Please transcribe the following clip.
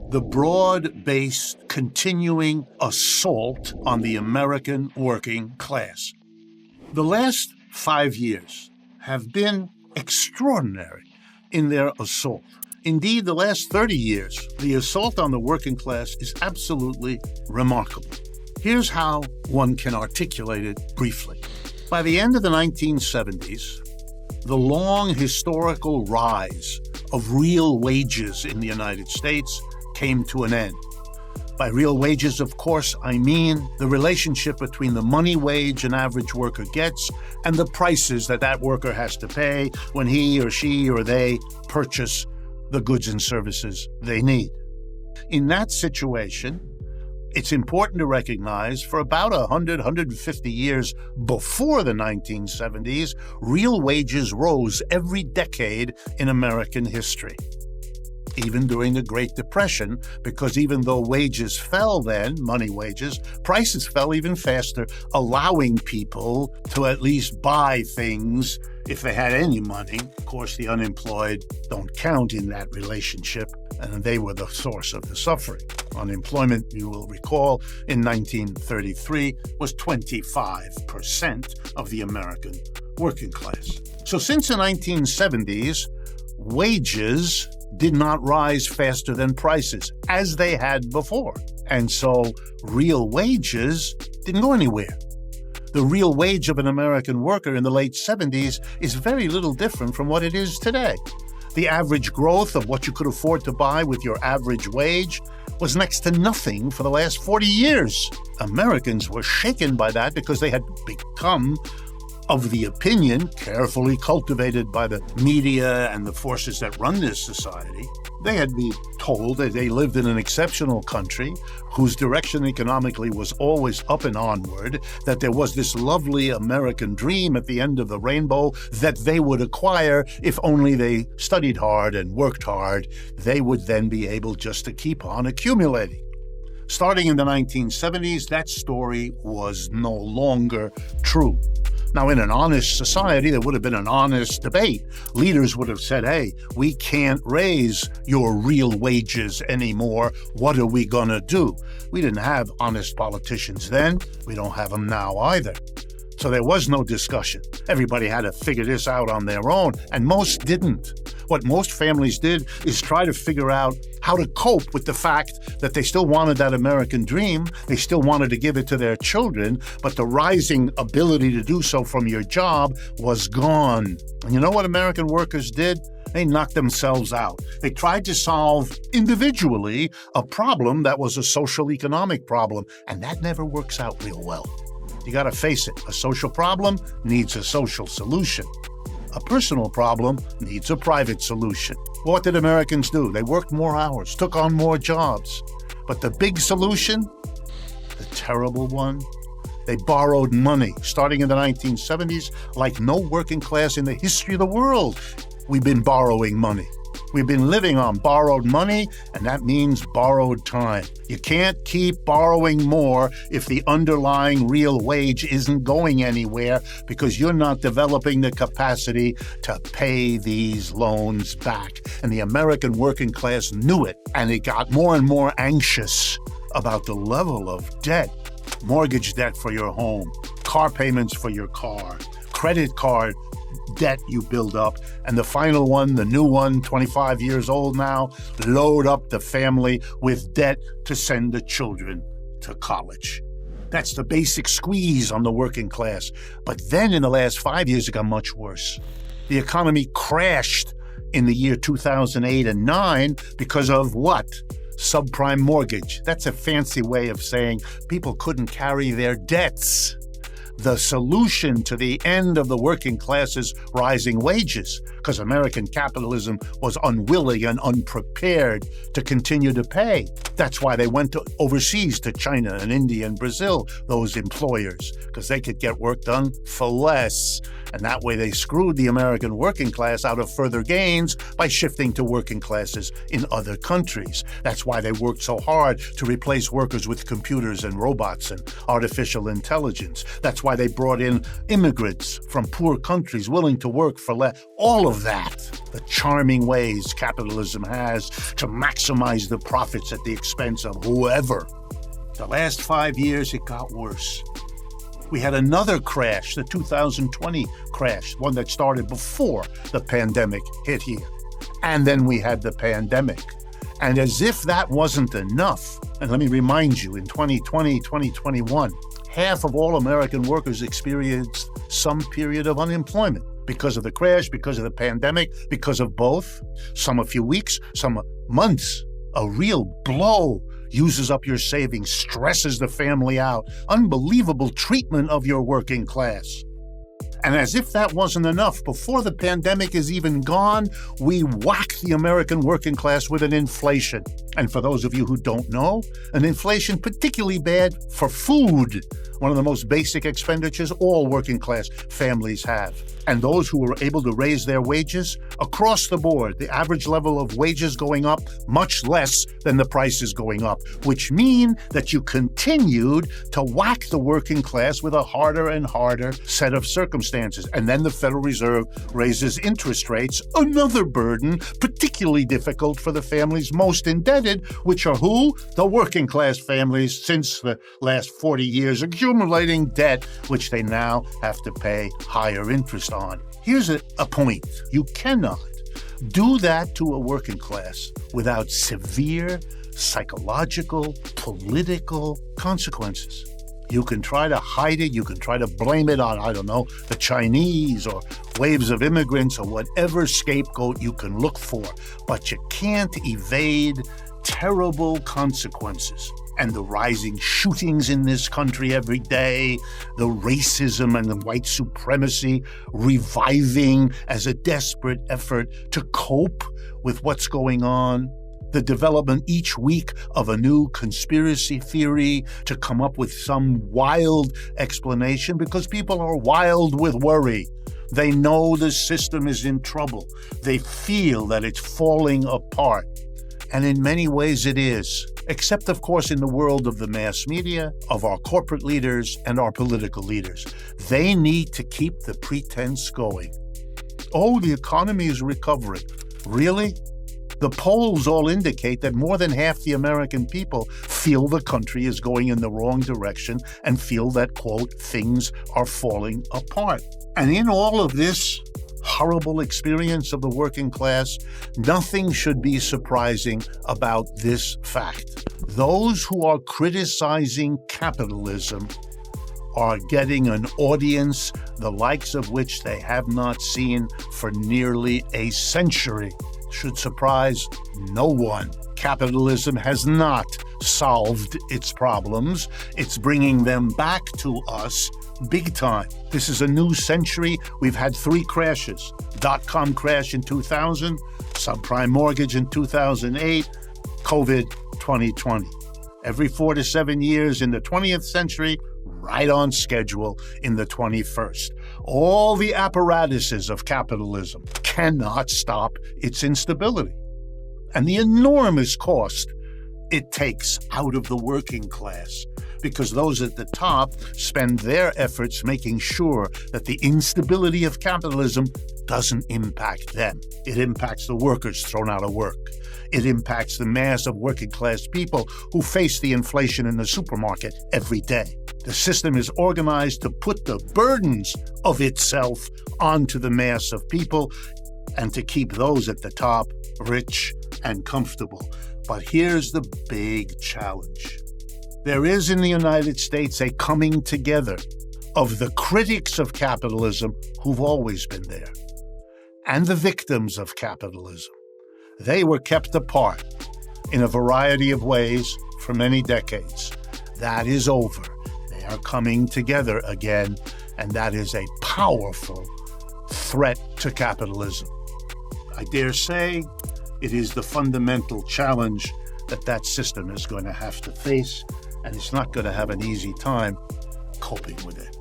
the broad-based continuing assault on the American working class. The last 5 years have been extraordinary in their assault. Indeed, the last 30 years, the assault on the working class is absolutely remarkable. Here's how one can articulate it briefly. By the end of the 1970s, the long historical rise of real wages in the United States came to an end. By real wages, of course, I mean the relationship between the money wage an average worker gets and the prices that worker has to pay when he or she or they purchase the goods and services they need. In that situation, it's important to recognize for about 150 years before the 1970s, real wages rose every decade in American history. Even during the Great Depression, because even though wages fell then, money wages, prices fell even faster, allowing people to at least buy things if they had any money. Of course, the unemployed don't count in that relationship, and they were the source of the suffering. Unemployment, you will recall, in 1933 was 25% of the American working class. So since the 1970s, wages did not rise faster than prices, as they had before. And so real wages didn't go anywhere. The real wage of an American worker in the late 70s is very little different from what it is today. The average growth of what you could afford to buy with your average wage was next to nothing for the last 40 years. Americans were shaken by that because they had become of the opinion, carefully cultivated by the media and the forces that run this society, they had been told that they lived in an exceptional country whose direction economically was always up and onward, that there was this lovely American dream at the end of the rainbow that they would acquire if only they studied hard and worked hard. They would then be able just to keep on accumulating. Starting in the 1970s, that story was no longer true. Now, in an honest society, there would have been an honest debate. Leaders would have said, hey, we can't raise your real wages anymore. What are we going to do? We didn't have honest politicians then. We don't have them now either. So there was no discussion. Everybody had to figure this out on their own, and most didn't. What most families did is try to figure out how to cope with the fact that they still wanted that American dream, they still wanted to give it to their children, but the rising ability to do so from your job was gone. And you know what American workers did? They knocked themselves out. They tried to solve individually a problem that was a social economic problem, and that never works out real well. You got to face it. A social problem needs a social solution. A personal problem needs a private solution. What did Americans do? They worked more hours, took on more jobs. But the big solution, the terrible one, they borrowed money. Starting in the 1970s, like no working class in the history of the world, we've been borrowing money. We've been living on borrowed money, and that means borrowed time. You can't keep borrowing more if the underlying real wage isn't going anywhere because you're not developing the capacity to pay these loans back. And the American working class knew it, and it got more and more anxious about the level of debt. Mortgage debt for your home, car payments for your car, credit card debt you build up, and the final one, the new one, 25 years old now, load up the family with debt to send the children to college. That's the basic squeeze on the working class. But then in the last 5 years, it got much worse. The economy crashed in the year 2008 and 9 because of what? Subprime mortgage. That's a fancy way of saying people couldn't carry their debts. The solution to the end of the working class's rising wages, because American capitalism was unwilling and unprepared to continue to pay. That's why they went overseas to China and India and Brazil, those employers, because they could get work done for less. And that way they screwed the American working class out of further gains by shifting to working classes in other countries. That's why they worked so hard to replace workers with computers and robots and artificial intelligence. That's why why they brought in immigrants from poor countries willing to work for less. All of that, the charming ways capitalism has to maximize the profits at the expense of whoever. The last 5 years, it got worse. We had another crash, the 2020 crash, one that started before the pandemic hit here. And then we had the pandemic. And as if that wasn't enough, and let me remind you, in 2020, 2021, half of all American workers experienced some period of unemployment because of the crash, because of the pandemic, because of both. Some a few weeks, some months. A real blow. Uses up your savings, stresses the family out. Unbelievable treatment of your working class. And as if that wasn't enough, before the pandemic is even gone, we whack the American working class with an inflation. And for those of you who don't know, an inflation particularly bad for food, one of the most basic expenditures all working class families have. And those who were able to raise their wages, across the board, the average level of wages going up much less than the prices going up, which mean that you continued to whack the working class with a harder and harder set of circumstances. And then the Federal Reserve raises interest rates, another burden, particularly difficult for the families most indebted, which are who? The working class families since the last 40 years, accumulating debt, which they now have to pay higher interest on. Here's a point. You cannot do that to a working class without severe psychological, political consequences. You can try to hide it. You can try to blame it on, I don't know, the Chinese or waves of immigrants or whatever scapegoat you can look for. But you can't evade terrible consequences. And the rising shootings in this country every day, the racism and the white supremacy reviving as a desperate effort to cope with what's going on, the development each week of a new conspiracy theory to come up with some wild explanation because people are wild with worry. They know the system is in trouble. They feel that it's falling apart. And in many ways it is, except of course in the world of the mass media, of our corporate leaders and our political leaders. They need to keep the pretense going. Oh, the economy is recovering. Really? The polls all indicate that more than half the American people feel the country is going in the wrong direction and feel that, quote, things are falling apart. And in all of this horrible experience of the working class, nothing should be surprising about this fact. Those who are criticizing capitalism are getting an audience the likes of which they have not seen for nearly a century. Should surprise no one. Capitalism has not solved its problems. It's bringing them back to us big time. This is a new century. We've had 3 crashes. Dot-com crash in 2000, subprime mortgage in 2008, COVID 2020. Every 4 to 7 years in the 20th century, right on schedule in the 21st. All the apparatuses of capitalism cannot stop its instability. And the enormous cost it takes out of the working class, because those at the top spend their efforts making sure that the instability of capitalism doesn't impact them. It impacts the workers thrown out of work. It impacts the mass of working class people who face the inflation in the supermarket every day. The system is organized to put the burdens of itself onto the mass of people and to keep those at the top rich and comfortable. But here's the big challenge. There is in the United States a coming together of the critics of capitalism who've always been there and the victims of capitalism. They were kept apart in a variety of ways for many decades. That is over. They are coming together again, and that is a powerful threat to capitalism. I dare say it is the fundamental challenge that system is going to have to face, and it's not going to have an easy time coping with it.